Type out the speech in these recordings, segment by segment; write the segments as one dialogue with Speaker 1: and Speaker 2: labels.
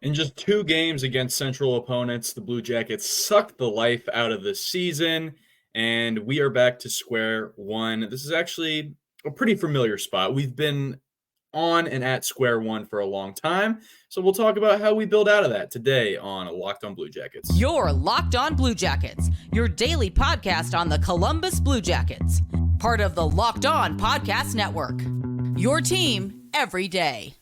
Speaker 1: In just 2 games against Central opponents, the Blue Jackets sucked the life out of the season, and we are back to square one. This is actually a pretty familiar spot. We've been on and at square one for a long time, so we'll talk about how we build out of that today on Locked on Blue Jackets.
Speaker 2: You're Locked on Blue Jackets, your daily podcast on the Columbus Blue Jackets, part of the Locked on Podcast Network. Your team every day.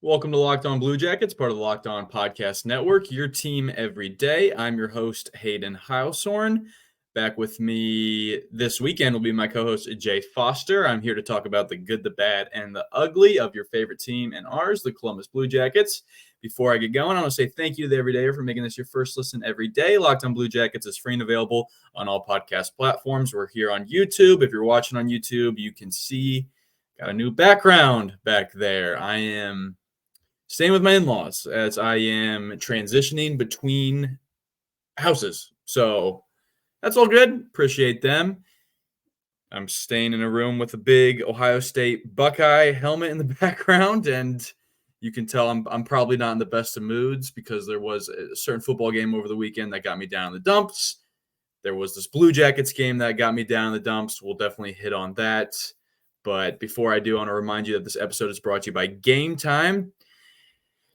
Speaker 1: Welcome to Locked on Blue Jackets, part of the Locked on Podcast Network, your team every day. I'm your host, Hayden Heilsorn. Back with me this weekend will be my co-host, Jay Foster. I'm here to talk about the good, the bad, and the ugly of your favorite team and ours, the Columbus Blue Jackets. Before I get going, I want to say thank you to the Everydayer for making this your first listen every day. Locked on Blue Jackets is free and available on all podcast platforms. We're here on YouTube. If you're watching on YouTube, you can see got a new background back there. I am staying with my in-laws as I am transitioning between houses. So that's all good. Appreciate them. I'm staying in a room with a big Ohio State Buckeye helmet in the background, and you can tell I'm probably not in the best of moods because there was a certain football game over the weekend that got me down in the dumps. There was this Blue Jackets game that got me down in the dumps. We'll definitely hit on that. But before I do, I want to remind you that this episode is brought to you by Gametime.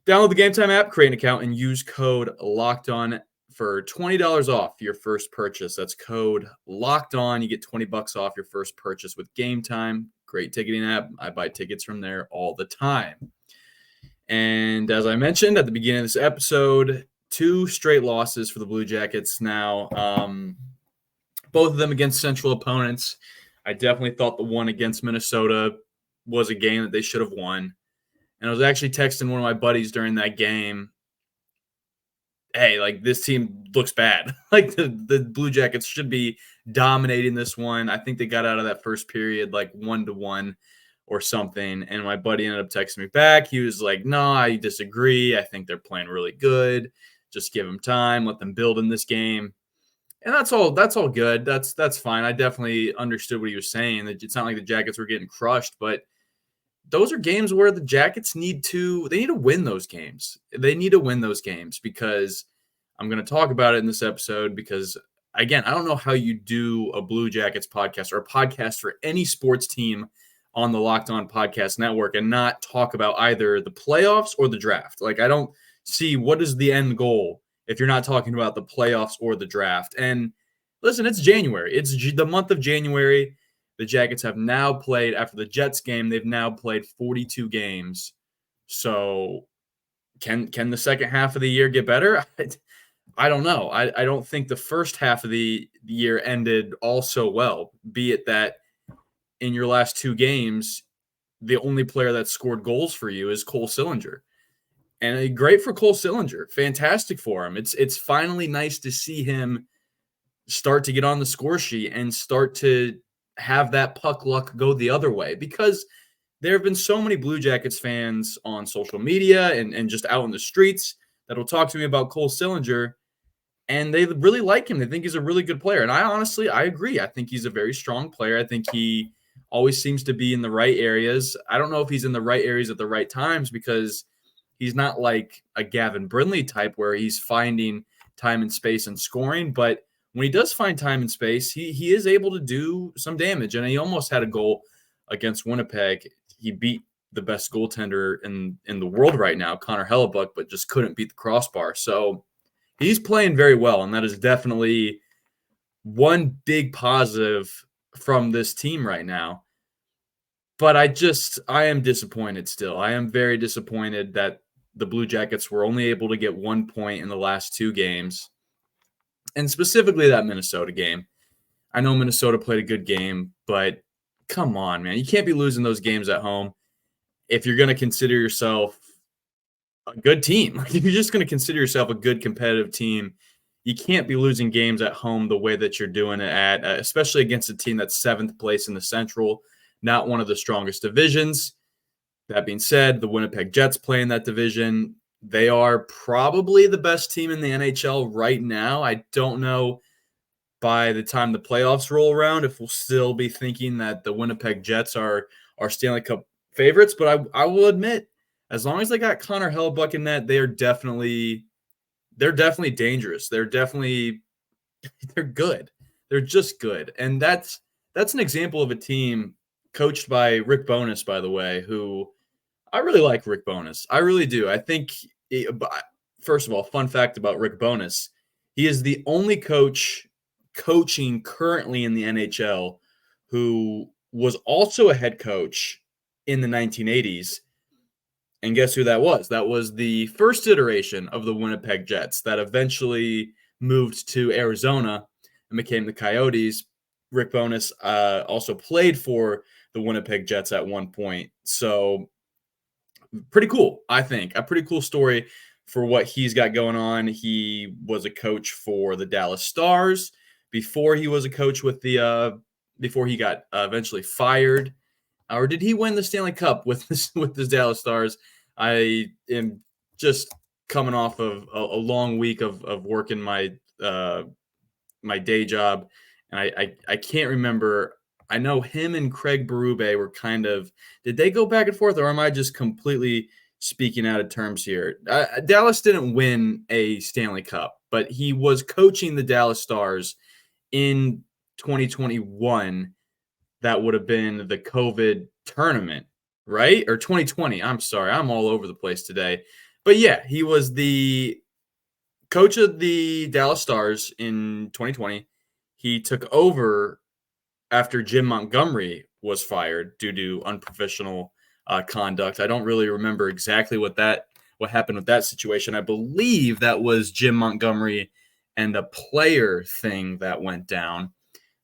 Speaker 1: Download the Gametime app, create an account, and use code LOCKEDON for $20 off your first purchase. That's code LOCKEDON. You get $20 off your first purchase with Gametime. Great ticketing app. I buy tickets from there all the time. And as I mentioned at the beginning of this episode, 2 straight losses for the Blue Jackets now. Both of them against Central opponents. I definitely thought the one against Minnesota was a game that they should have won. And I was actually texting one of my buddies during that game, hey, like, this team looks bad. Like, the Blue Jackets should be dominating this one. I think they got out of that first period like 1-1 or something. And my buddy ended up texting me back. He was like, no, I disagree. I think they're playing really good. Just give them time. Let them build in this game. And that's all good. That's fine. I definitely understood what he was saying. It's not like the Jackets were getting crushed, but those are games where the Jackets need to win those games. They need to win those games because I'm going to talk about it in this episode because, again, I don't know how you do a Blue Jackets podcast or a podcast for any sports team on the Locked On Podcast Network and not talk about either the playoffs or the draft. Like, I don't see what is the end goal if you're not talking about the playoffs or the draft. And listen, it's January. It's the month of January. The Jackets have now played, after the Jets game, they've now played 42 games. So can the second half of the year get better? I don't know. I don't think the first half of the year ended all so well, be it that in your last 2 games, the only player that scored goals for you is Cole Sillinger. And great for Cole Sillinger. Fantastic for him. It's finally nice to see him start to get on the score sheet and start to have that puck luck go the other way, because there have been so many Blue Jackets fans on social media and just out in the streets that will talk to me about Cole Sillinger, and they really like him. They think he's a really good player. And I agree. I think he's a very strong player. I think he always seems to be in the right areas. I don't know if he's in the right areas at the right times because he's not like a Gavin Brindley type where he's finding time and space and scoring, but when he does find time and space, he is able to do some damage. And he almost had a goal against Winnipeg. He beat the best goaltender in the world right now, Connor Hellebuck, but just couldn't beat the crossbar. So he's playing very well, and that is definitely one big positive from this team right now. But I am disappointed still. I am very disappointed that the Blue Jackets were only able to get 1 point in the last 2 games. And specifically that Minnesota game. I know Minnesota played a good game, but come on, man. You can't be losing those games at home if you're going to consider yourself a good team. Like, if you're just going to consider yourself a good competitive team, you can't be losing games at home the way that you're doing it at, especially against a team that's 7th place in the Central, not one of the strongest divisions. That being said, the Winnipeg Jets play in that division. They are probably the best team in the NHL right now. I don't know by the time the playoffs roll around if we'll still be thinking that the Winnipeg Jets are Stanley Cup favorites, but I will admit, as long as they got Connor Hellebuyck in net, they're definitely dangerous. They're good. They're just good. And that's an example of a team coached by Rick Bowness, by the way, who I really like Rick Bowness. I really do. I think, first of all, fun fact about Rick Bowness, he is the only coach coaching currently in the NHL who was also a head coach in the 1980s. And guess who that was? That was the first iteration of the Winnipeg Jets that eventually moved to Arizona and became the Coyotes. Rick Bowness also played for the Winnipeg Jets at one point. So pretty cool, I think. A pretty cool story for what he's got going on. He was a coach for the Dallas Stars before he was a coach with before he got eventually fired. Or did he win the Stanley Cup with the Dallas Stars? I am just coming off of a long week of working my my day job, and I can't remember. I know him and Craig Berube were kind of. Did they go back and forth, or am I just completely speaking out of terms here? Dallas didn't win a Stanley Cup, but he was coaching the Dallas Stars in 2021. That would have been the COVID tournament, right? Or 2020. I'm sorry. I'm all over the place today. But yeah, he was the coach of the Dallas Stars in 2020. He took over after Jim Montgomery was fired due to unprofessional conduct. I don't really remember exactly what happened with that situation. I believe that was Jim Montgomery and a player thing that went down.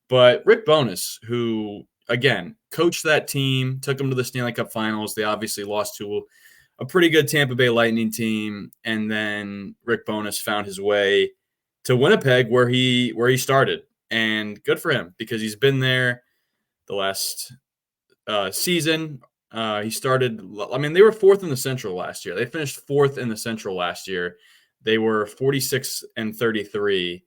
Speaker 1: But Rick Bowness, who, again, coached that team, took them to the Stanley Cup Finals. They obviously lost to a pretty good Tampa Bay Lightning team. And then Rick Bowness found his way to Winnipeg where he started. And good for him because he's been there the last season. He started – I mean, they were fourth in the Central last year. They finished fourth in the Central last year. They were 46-33.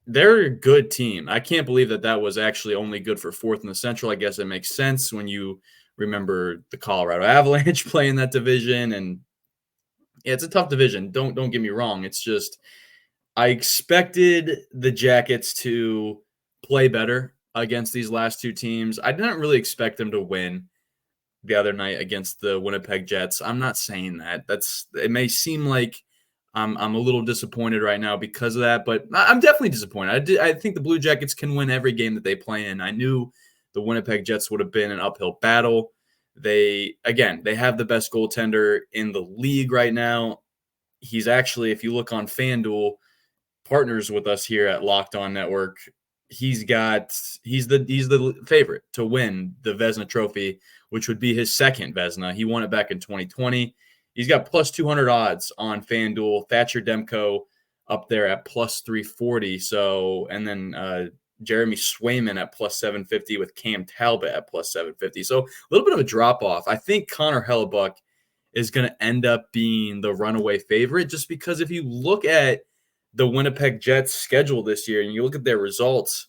Speaker 1: They're a good team. I can't believe that was actually only good for fourth in the Central. I guess it makes sense when you remember the Colorado Avalanche playing that division. And yeah, it's a tough division. Don't get me wrong. It's just I expected the Jackets to play better against these last two teams. I didn't really expect them to win the other night against the Winnipeg Jets. I'm not saying that. It may seem like I'm a little disappointed right now because of that, but I'm definitely disappointed. I think the Blue Jackets can win every game that they play in. I knew the Winnipeg Jets would have been an uphill battle. They have the best goaltender in the league right now. He's actually, if you look on FanDuel, partners with us here at Locked On Network, he's the favorite to win the Vezina Trophy, which would be his second Vezina. He won it back in 2020. He's got plus 200 odds on FanDuel. Thatcher Demko up there at plus 340. So, and then Jeremy Swayman at plus 750 with Cam Talbot at plus 750. So a little bit of a drop off. I think Connor Hellebuyck is going to end up being the runaway favorite just because if you look at the Winnipeg Jets schedule this year and you look at their results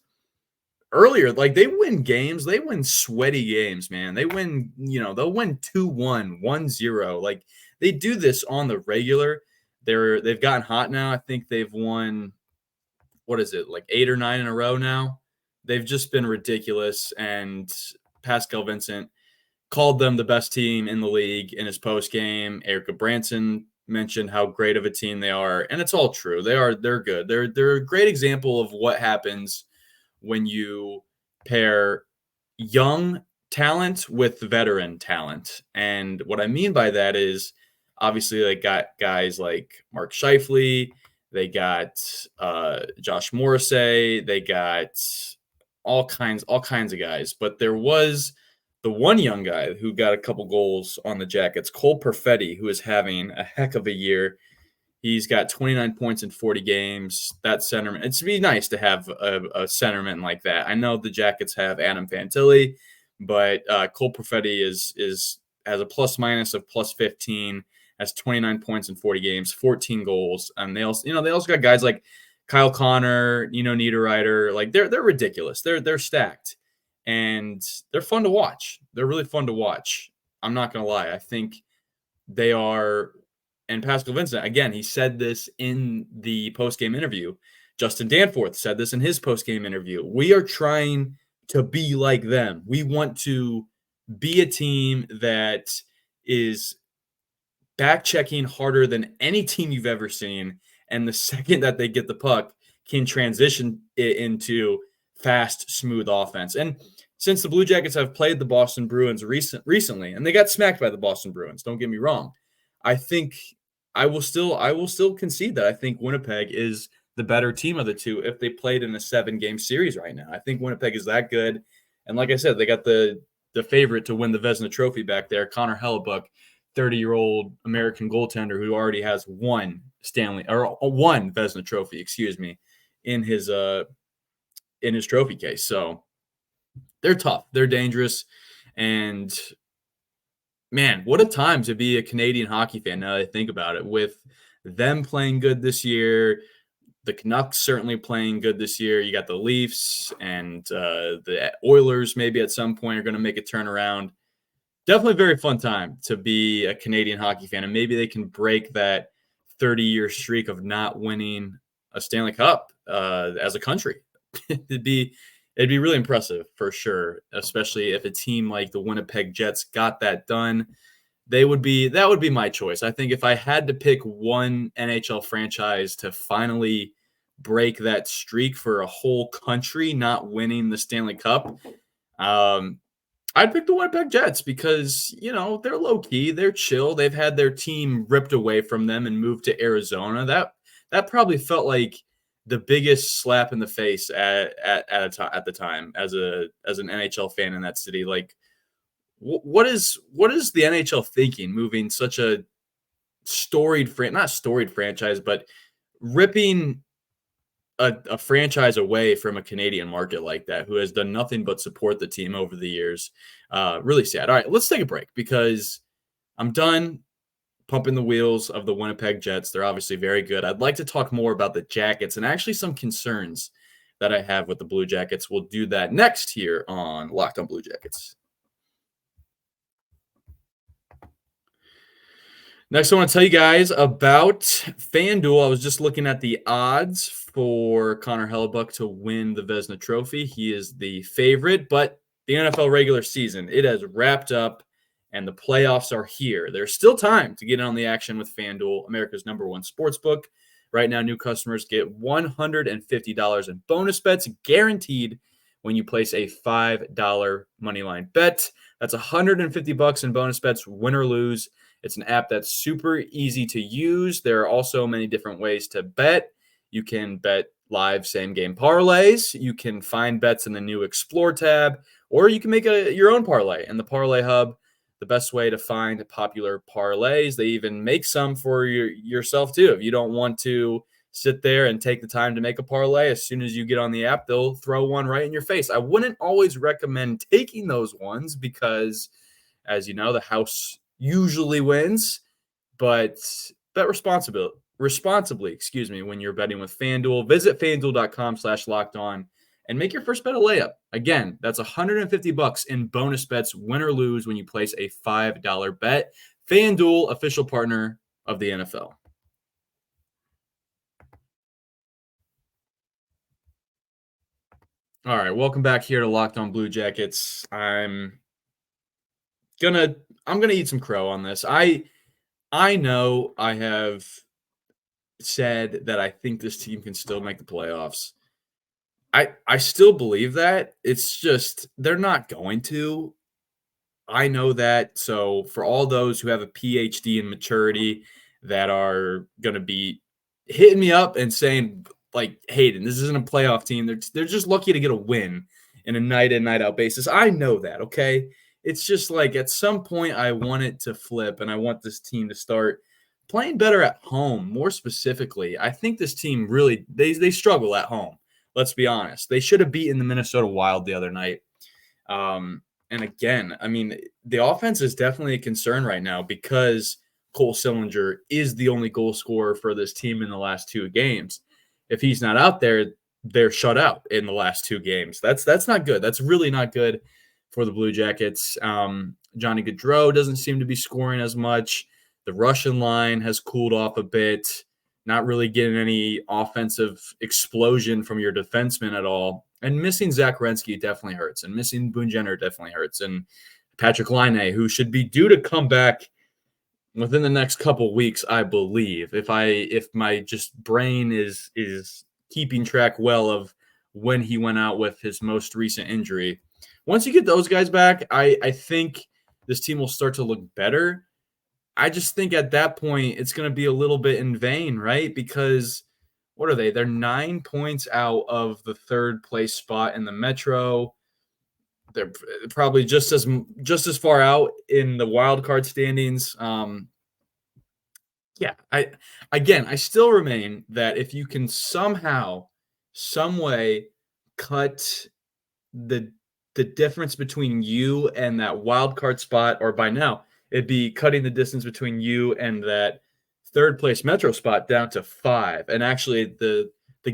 Speaker 1: earlier, like they win games, they win sweaty games, man. They win, they'll win 2-1, 1-0. Like they do this on the regular. They've gotten hot now. I think they've won, what is it, like 8 or 9 in a row now. They've just been ridiculous. And Pascal Vincent called them the best team in the league in his post game. Erica Branson mentioned how great of a team they are, and it's all true. They're good. They're a great example of what happens when you pair young talent with veteran talent. And what I mean by that is obviously they got guys like Mark Scheifele, they got Josh Morrissey, they got all kinds of guys. But there was the one young guy who got a couple goals on the Jackets, Cole Perfetti, who is having a heck of a year. He's got 29 points in 40 games. That centerman. It'd be nice to have a centerman like that. I know the Jackets have Adam Fantilli, but Cole Perfetti has a plus minus of plus 15. has 29 points in 40 games, 14 goals. And they also got guys like Kyle Connor, Niederreiter. Like they're ridiculous. They're stacked. And they're fun to watch. They're really fun to watch. I'm not gonna lie. I think they are. And Pascal Vincent, again, he said this in the post-game interview. Justin Danforth said this in his post-game interview. We are trying to be like them. We want to be a team that is back-checking harder than any team you've ever seen. And the second that they get the puck, can transition it into fast, smooth offense. And since the Blue Jackets have played the Boston Bruins recently, and they got smacked by the Boston Bruins, don't get me wrong, I think I will still concede that I think Winnipeg is the better team of the two if they played in a 7-game series right now. I think Winnipeg is that good. And like I said, they got the favorite to win the Vezina Trophy back there, Connor Hellebuck, 30-year-old American goaltender who already has one Vezina Trophy, in his trophy case. So they're tough. They're dangerous. And man, what a time to be a Canadian hockey fan now that I think about it. With them playing good this year, the Canucks certainly playing good this year. You got the Leafs and the Oilers maybe at some point are going to make a turnaround. Definitely a very fun time to be a Canadian hockey fan. And maybe they can break that 30-year streak of not winning a Stanley Cup as a country. It'd be really impressive for sure, especially if a team like the Winnipeg Jets got that done. That would be my choice. I think if I had to pick one NHL franchise to finally break that streak for a whole country not winning the Stanley Cup, I'd pick the Winnipeg Jets because, they're low key, they're chill. They've had their team ripped away from them and moved to Arizona. That probably felt like the biggest slap in the face at the time as an NHL fan in that city. Like, what is the NHL thinking, moving such a not storied franchise, but ripping a franchise away from a Canadian market like that, who has done nothing but support the team over the years? Really sad. All right, let's take a break because I'm done pumping the wheels of the Winnipeg Jets. They're obviously very good. I'd like to talk more about the Jackets and actually some concerns that I have with the Blue Jackets. We'll do that next here on Locked on Blue Jackets. Next, I want to tell you guys about FanDuel. I was just looking at the odds for Connor Hellebuck to win the Vezina Trophy. He is the favorite, but the NFL regular season, it has wrapped up, and the playoffs are here. There's still time to get on the action with FanDuel, America's #1 sportsbook. Right now, new customers get $150 in bonus bets guaranteed when you place a $5 moneyline bet. That's $150 in bonus bets, win or lose. It's an app that's super easy to use. There are also many different ways to bet. You can bet live same-game parlays. You can find bets in the new Explore tab, or you can make your own parlay in the Parlay Hub. The best way to find popular parlays. They even make some for yourself too. If you don't want to sit there and take the time to make a parlay, as soon as you get on the app, they'll throw one right in your face. I wouldn't always recommend taking those ones because, as you know, the house usually wins, but bet responsibly, when you're betting with FanDuel. Visit FanDuel.com/lockedon and make your first bet a layup. Again, that's $150 in bonus bets, win or lose, when you place a $5 bet. FanDuel, official partner of the NFL. All right, welcome back here to Locked on Blue Jackets. I'm gonna eat some crow on this. I know I have said that I think this team can still make the playoffs. I still believe that. It's just they're not going to. I know that. So for all those who have a PhD in maturity that are going to be hitting me up and saying, like, Hayden, this isn't a playoff team. They're just lucky to get a win in a night in, night out basis. I know that, okay? It's just like at some point I want it to flip, and I want this team to start playing better at home. More specifically, I think this team really they struggle at home. Let's be honest. They should have beaten the Minnesota Wild the other night. And again, I mean, the offense is definitely a concern right now because Cole Sillinger is the only goal scorer for this team in the last 2 games. If he's not out there, they're shut out in the last 2 games. That's not good. That's really not good for the Blue Jackets. Johnny Gaudreau doesn't seem to be scoring as much. The Russian line has cooled off a bit, not really getting any offensive explosion from your defensemen at all. And missing Zach Werenski definitely hurts, and missing Boone Jenner definitely hurts. And Patrick Laine, who should be due to come back within the next couple weeks, I believe, if my just brain is keeping track well of when he went out with his most recent injury. Once you get those guys back, I think this team will start to look better. I just think at that point it's going to be a little bit in vain, right? Because what are they? They're 9 points out of the 3rd place spot in the Metro. They're probably just as far out in the wild card standings. I still remain that if you can somehow, some way, cut the difference between you and that wild card spot, or by now it'd be cutting the distance between you and that 3rd place Metro spot down to 5, and actually the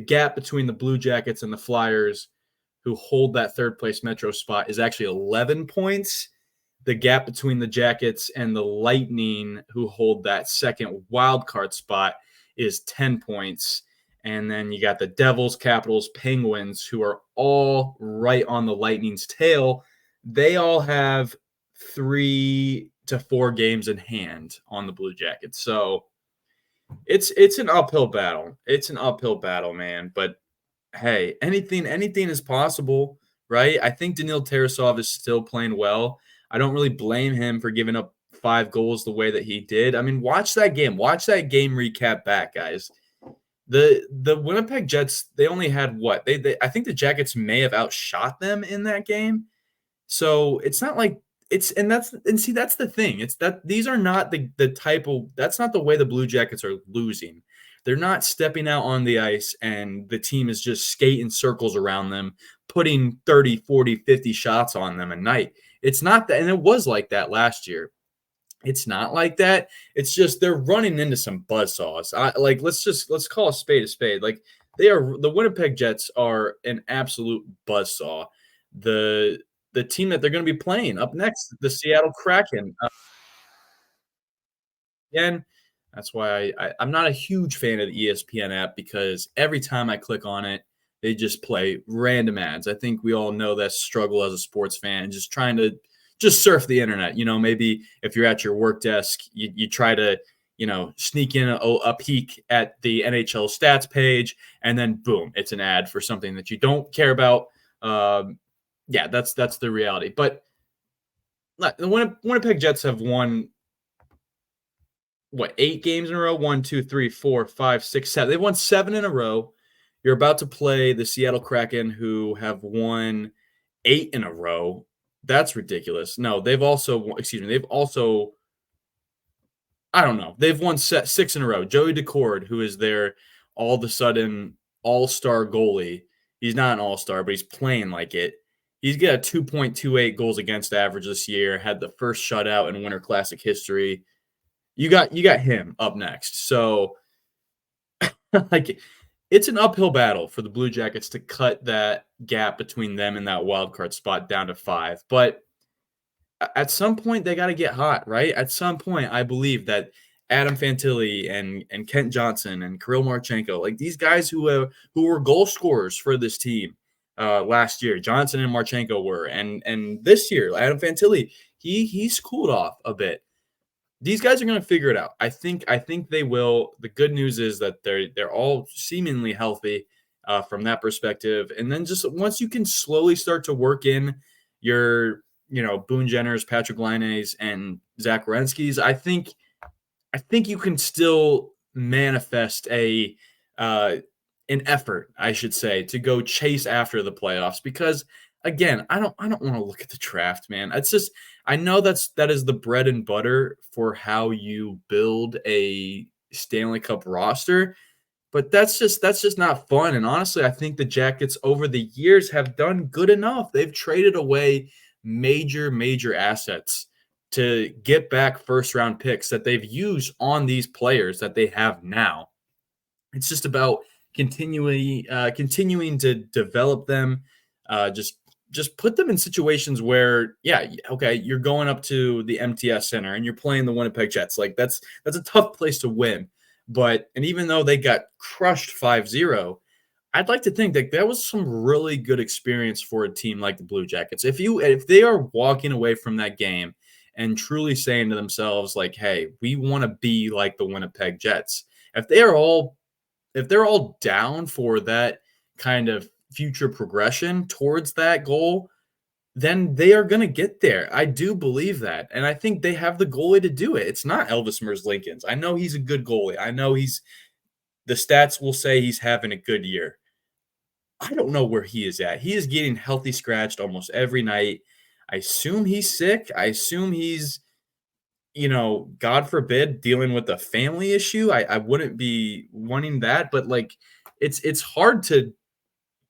Speaker 1: gap between the Blue Jackets and the Flyers, who hold that 3rd place Metro spot, is actually 11 points. The gap between the Jackets and the Lightning, who hold that 2nd wild card spot, is 10 points. And then you got the Devils, Capitals, Penguins, who are all right on the Lightning's tail. They all have 3 to 4 games in hand on the Blue Jackets. So it's an uphill battle. It's an uphill battle, man. But hey, anything is possible, right? I think Daniil Tarasov is still playing well. I don't really blame him for giving up 5 goals the way that he did. I mean, watch that game. Watch that game recap back, guys. The Winnipeg Jets, they only had what? I think the Jackets may have outshot them in that game. So it's not like that's the thing. It's that these are not the type of, that's not the way the Blue Jackets are losing. They're not stepping out on the ice and the team is just skating circles around them, putting 30, 40, 50 shots on them a night. It's not that, and it was like that last year. It's not like that. It's just they're running into some buzzsaws. Let's call a spade a spade. Like, the Winnipeg Jets are an absolute buzzsaw. The team that they're going to be playing up next, the Seattle Kraken. Again, that's why I'm not a huge fan of the ESPN app, because every time I click on it, they just play random ads. I think we all know that struggle as a sports fan, just trying to just surf the internet. You know, maybe if you're at your work desk, you try to, sneak in a peek at the NHL stats page, and then boom, it's an ad for something that you don't care about. That's the reality. But the Winnipeg Jets have won, 8 games in a row? 1, 2, 3, 4, 5, 6, 7. They've won 7 in a row. You're about to play the Seattle Kraken, who have won 8 in a row. That's ridiculous. No, they've also, I don't know. They've won 6 in a row. Joey Decord, who is their all of a sudden all-star goalie. He's not an all-star, but he's playing like it. He's got a 2.28 goals against average this year, had the first shutout in Winter Classic history. You got him up next. So, it's an uphill battle for the Blue Jackets to cut that gap between them and that wild card spot down to 5. But at some point, they got to get hot, right? At some point, I believe that Adam Fantilli and Kent Johnson and Kirill Marchenko, like these guys who were goal scorers for this team last year, Johnson and Marchenko were, and this year, Adam Fantilli, he's cooled off a bit. These guys are going to figure it out. I think they will. The good news is that they're all seemingly healthy from that perspective. And then just once you can slowly start to work in your, Boone Jenners, Patrick Laine's, and Zach Werenski's, I think you can still manifest an effort, I should say, to go chase after the playoffs. Because again, I don't want to look at the draft, man. It's just, I know that is the bread and butter for how you build a Stanley Cup roster, but that's just not fun. And honestly, I think the Jackets over the years have done good enough. They've traded away major assets to get back first-round picks that they've used on these players that they have now. It's just about continuing to develop them, just put them in situations where, yeah, okay, you're going up to the MTS Center and you're playing the Winnipeg Jets. Like that's a tough place to win. And even though they got crushed 5-0, I'd like to think that that was some really good experience for a team like the Blue Jackets. If they are walking away from that game and truly saying to themselves, like, hey, we want to be like the Winnipeg Jets. If they're all down for that kind of future progression towards that goal, then they are going to get there. I do believe that. And I think they have the goalie to do it. It's not Elvis Merzlikins. I know he's a good goalie. I know the stats will say he's having a good year. I don't know where he is at. He is getting healthy scratched almost every night. I assume he's sick. I assume he's, God forbid, dealing with a family issue. I wouldn't be wanting that, but like it's hard to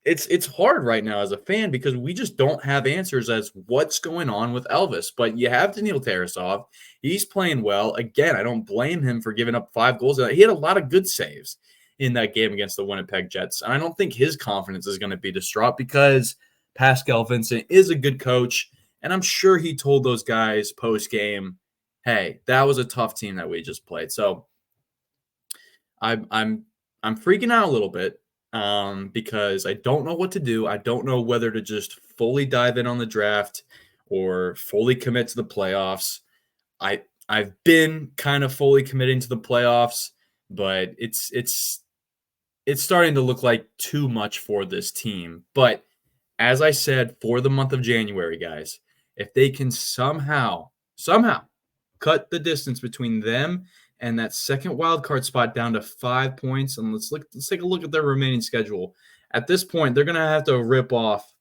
Speaker 1: it's hard right now as a fan because we just don't have answers as what's going on with Elvis. But you have Daniil Tarasov. He's playing well. Again, I don't blame him for giving up 5 goals. He had a lot of good saves in that game against the Winnipeg Jets. And I don't think his confidence is going to be distraught because Pascal Vincent is a good coach. And I'm sure he told those guys post-game, hey, that was a tough team that we just played. So I'm freaking out a little bit because I don't know what to do. I don't know whether to just fully dive in on the draft or fully commit to the playoffs. I've been kind of fully committing to the playoffs, but it's starting to look like too much for this team. But as I said, for the month of January, guys, if they can somehow cut the distance between them and that second wild card spot down to 5 points, and let's take a look at their remaining schedule. At this point, they're going to have to rip off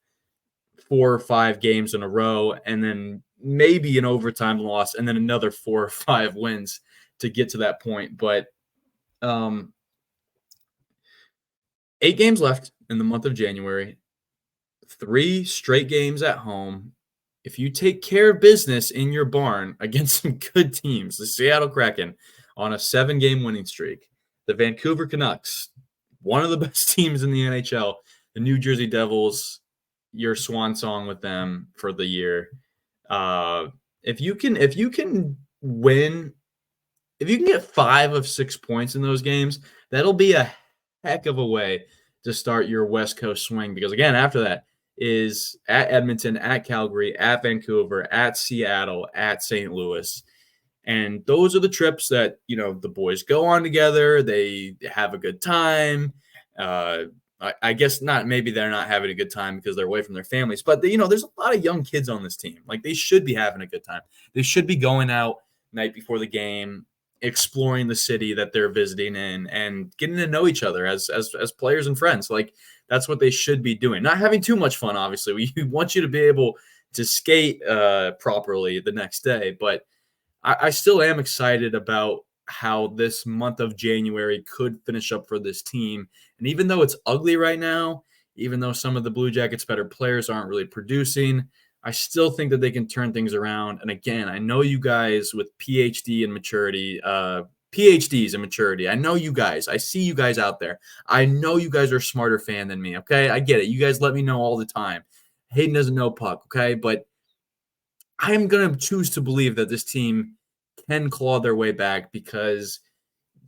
Speaker 1: 4 or 5 games in a row, and then maybe an overtime loss, and then another 4 or 5 wins to get to that point. But 8 games left in the month of January, 3 straight games at home. If you take care of business in your barn against some good teams, the Seattle Kraken on a 7-game winning streak, the Vancouver Canucks, one of the best teams in the NHL, the New Jersey Devils, your swan song with them for the year. If you can win, if you can get 5 of 6 points in those games, that'll be a heck of a way to start your West Coast swing. Because again, after that is at Edmonton, at Calgary, at Vancouver, at Seattle, at St. Louis. And those are the trips that, the boys go on together. They have a good time. I guess maybe they're not having a good time because they're away from their families. But, there's a lot of young kids on this team. Like, they should be having a good time. They should be going out night before the game, exploring the city that they're visiting in and getting to know each other as players and friends. Like, that's what they should be doing. Not having too much fun, obviously. We want you to be able to skate properly the next day. But I still am excited about how this month of January could finish up for this team. And even though it's ugly right now, even though some of the Blue Jackets' better players aren't really producing, I still think that they can turn things around. And again, I know you guys with PhDs in maturity. I know you guys. I see you guys out there. I know you guys are a smarter fan than me, okay? I get it. You guys let me know all the time. Hayden doesn't know puck, okay? But I'm going to choose to believe that this team can claw their way back because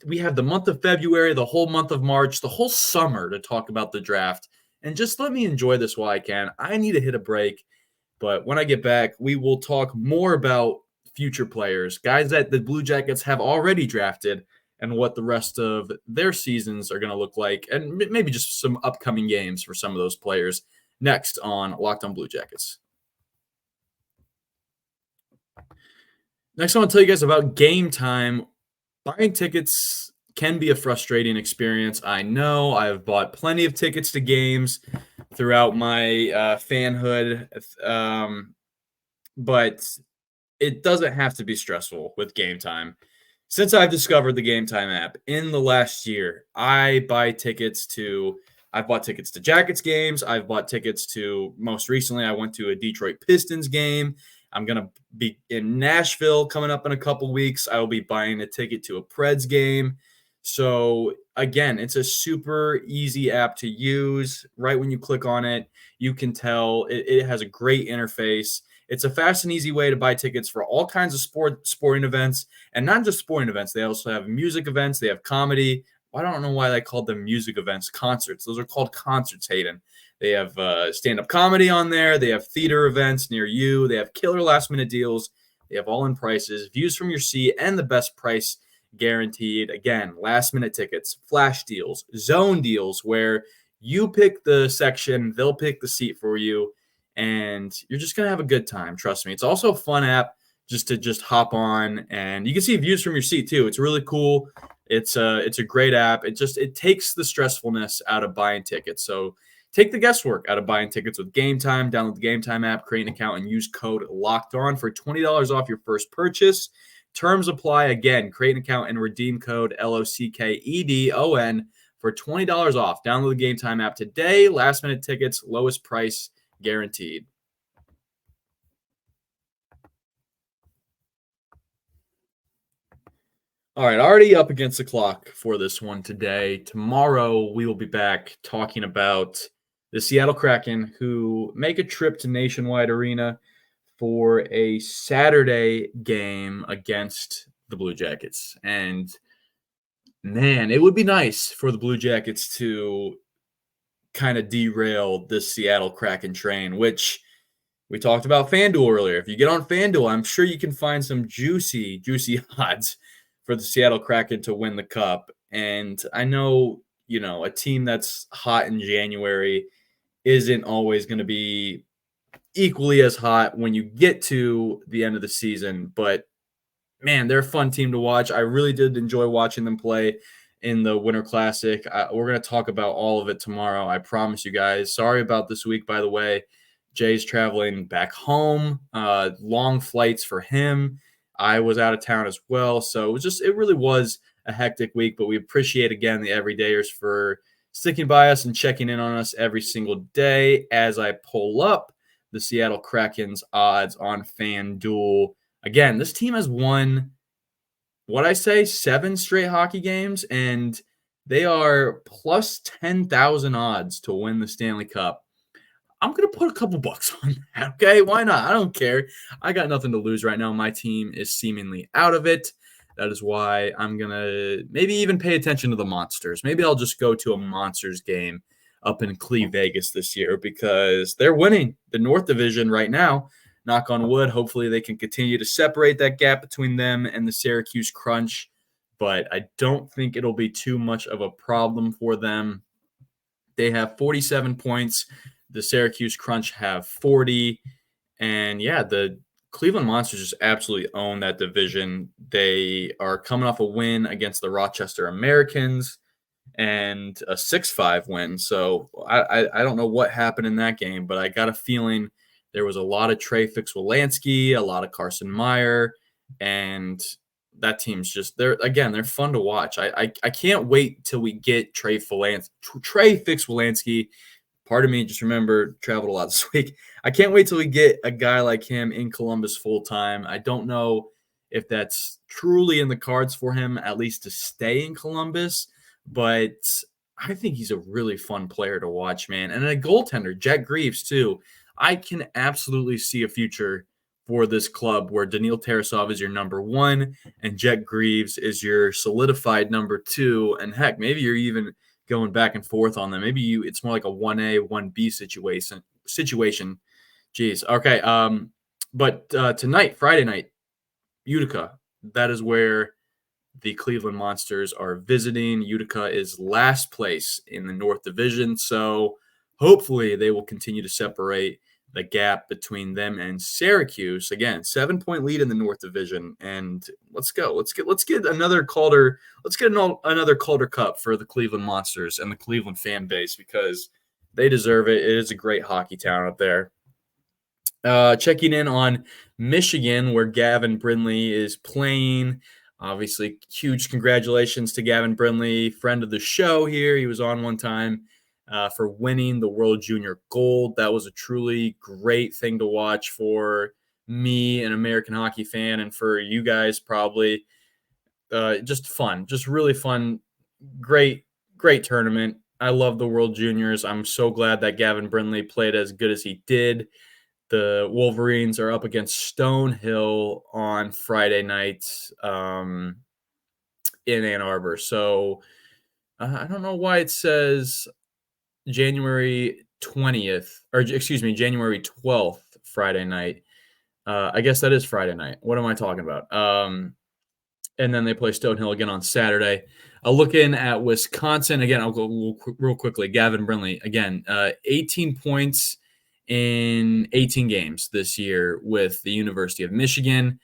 Speaker 1: we have the month of February, the whole month of March, the whole summer to talk about the draft. And just let me enjoy this while I can. I need to hit a break. But when I get back, we will talk more about future players, guys that the Blue Jackets have already drafted, and what the rest of their seasons are going to look like, and maybe just some upcoming games for some of those players next on Locked On Blue Jackets. Next, I want to tell you guys about Gametime. Buying tickets can be a frustrating experience. I know I've bought plenty of tickets to games throughout my fanhood, but it doesn't have to be stressful with Gametime. Since I've discovered the Gametime app in the last year, I've bought tickets to Jackets games. I've bought tickets to, most recently, I went to a Detroit Pistons game. I'm going to be in Nashville coming up in a couple weeks. I will be buying a ticket to a Preds game. So again, it's a super easy app to use. Right when you click on it, you can tell it has a great interface. It's a fast and easy way to buy tickets for all kinds of sporting events, and not just sporting events. They also have music events. They have comedy. I don't know why they called them music events, concerts. Those are called concerts, Hayden. They have stand-up comedy on there. They have theater events near you. They have killer last-minute deals. They have all-in prices, views from your seat, and the best price guaranteed. Again, last-minute tickets, flash deals, zone deals, where you pick the section, they'll pick the seat for you, and you're just going to have a good time. Trust me. It's also a fun app just to hop on, and you can see views from your seat too. It's really cool. It's a great app. It takes the stressfulness out of buying tickets. So take the guesswork out of buying tickets with Gametime. Download the Gametime app, create an account, and use code LOCKEDON for $20 off your first purchase. Terms apply. Again, create an account and redeem code LOCKEDON for $20 off. Download the Gametime app today. Last minute tickets, lowest price guaranteed. All right, already up against the clock for this one today. Tomorrow, we will be back talking about the Seattle Kraken, who make a trip to Nationwide Arena for a Saturday game against the Blue Jackets. And, man, it would be nice for the Blue Jackets to kind of derail this Seattle Kraken train, which we talked about FanDuel earlier. If you get on FanDuel, I'm sure you can find some juicy odds for the Seattle Kraken to win the cup. And I know, a team that's hot in January isn't always going to be equally as hot when you get to the end of the season. But, man, they're a fun team to watch. I really did enjoy watching them play in the Winter Classic. We're going to talk about all of it tomorrow. I promise you guys. Sorry about this week, by the way. Jay's traveling back home. Long flights for him. I was out of town as well. So it really was a hectic week, but we appreciate again the everydayers for sticking by us and checking in on us every single day as I pull up the Seattle Kraken's odds on FanDuel. Again, this team has won, 7 straight hockey games, and they are plus 10,000 odds to win the Stanley Cup. I'm going to put a couple bucks on that, okay? Why not? I don't care. I got nothing to lose right now. My team is seemingly out of it. That is why I'm going to maybe even pay attention to the Monsters. Maybe I'll just go to a Monsters game up in Vegas this year because they're winning the North Division right now. Knock on wood. Hopefully they can continue to separate that gap between them and the Syracuse Crunch, but I don't think it'll be too much of a problem for them. They have 47 points. The Syracuse Crunch have 40. And, yeah, the Cleveland Monsters just absolutely own that division. They are coming off a win against the Rochester Americans and a 6-5 win. So I don't know what happened in that game, but I got a feeling there was a lot of Trey Fix-Wolansky, a lot of Carson Meyer, and that team's just they're fun to watch. I can't wait till we get Trey Fix-Wolansky. Pardon me, just remember, traveled a lot this week. I can't wait till we get a guy like him in Columbus full-time. I don't know if that's truly in the cards for him, at least to stay in Columbus, but I think he's a really fun player to watch, man. And a goaltender, Jet Greaves, too. I can absolutely see a future for this club where Daniil Tarasov is your number 1 and Jet Greaves is your solidified number 2. And, heck, maybe you're even – going back and forth on them. Maybe it's more like a 1A, 1B situation. Jeez. Okay. But tonight, Friday night, Utica, that is where the Cleveland Monsters are visiting. Utica is last place in the North Division, so hopefully they will continue to separate the gap between them and Syracuse. Again, 7-point lead in the North Division, and let's go. Let's get another Calder. Let's get another Calder Cup for the Cleveland Monsters and the Cleveland fan base because they deserve it. It is a great hockey town up there. Checking in on Michigan, where Gavin Brindley is playing. Obviously, huge congratulations to Gavin Brindley, friend of the show here. He was on one time. For winning the World Junior Gold. That was a truly great thing to watch for me, an American hockey fan, and for you guys probably. Just fun, just really fun. Great tournament. I love the World Juniors. I'm so glad that Gavin Brindley played as good as he did. The Wolverines are up against Stonehill on Friday night in Ann Arbor. So I don't know why it says January 20th, or excuse me, January 12th, Friday night. I guess that is Friday night. What am I talking about? And then they play Stonehill again on Saturday. Looking at Wisconsin, again, I'll go real quickly. Gavin Brindley, again, 18 points in 18 games this year with the University of Michigan.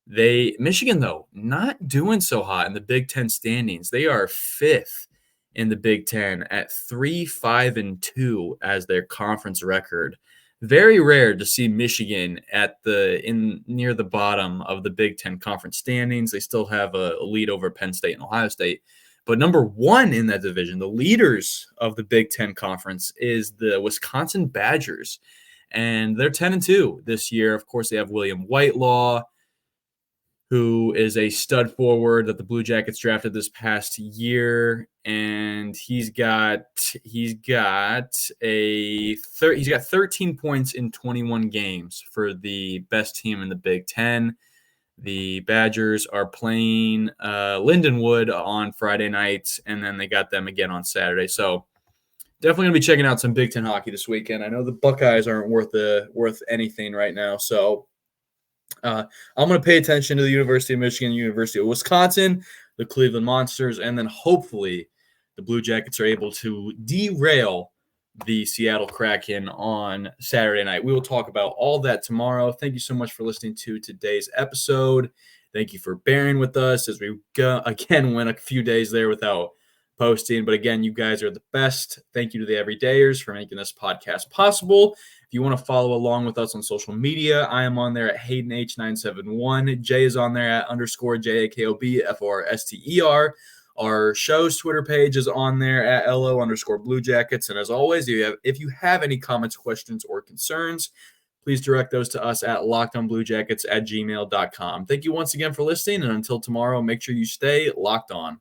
Speaker 1: Michigan, though, not doing so hot in the Big Ten standings. They are 5th in the Big Ten at 3-5-2 as their conference record. Very rare to see Michigan near the bottom of the Big Ten conference standings. They still have a lead over Penn State and Ohio State. But number 1 in that division, the leaders of the Big Ten conference, is the Wisconsin Badgers. And they're 10-2 this year. Of course, they have William Whitelaw, who is a stud forward that the Blue Jackets drafted this past year, and he's got 13 points in 21 games for the best team in the Big Ten. The Badgers are playing Lindenwood on Friday nights, and then they got them again on Saturday. So definitely going to be checking out some Big Ten hockey this weekend. I know the Buckeyes aren't worth anything right now, so I'm going to pay attention to the University of Michigan, University of Wisconsin, the Cleveland Monsters, and then hopefully the Blue Jackets are able to derail the Seattle Kraken on Saturday night. We will talk about all that tomorrow. Thank you so much for listening to today's episode. Thank you for bearing with us as we again went a few days there without posting. But again, you guys are the best. Thank you to the everydayers for making this podcast possible. If you want to follow along with us on social media, I am on there at HaydenH971. Jay is on there at _JAKOBFORSTER. Our show's Twitter page is on there at LO_Blue Jackets. And as always, if you have any comments, questions, or concerns, please direct those to us at lockedonbluejackets@gmail.com. Thank you once again for listening. And until tomorrow, make sure you stay locked on.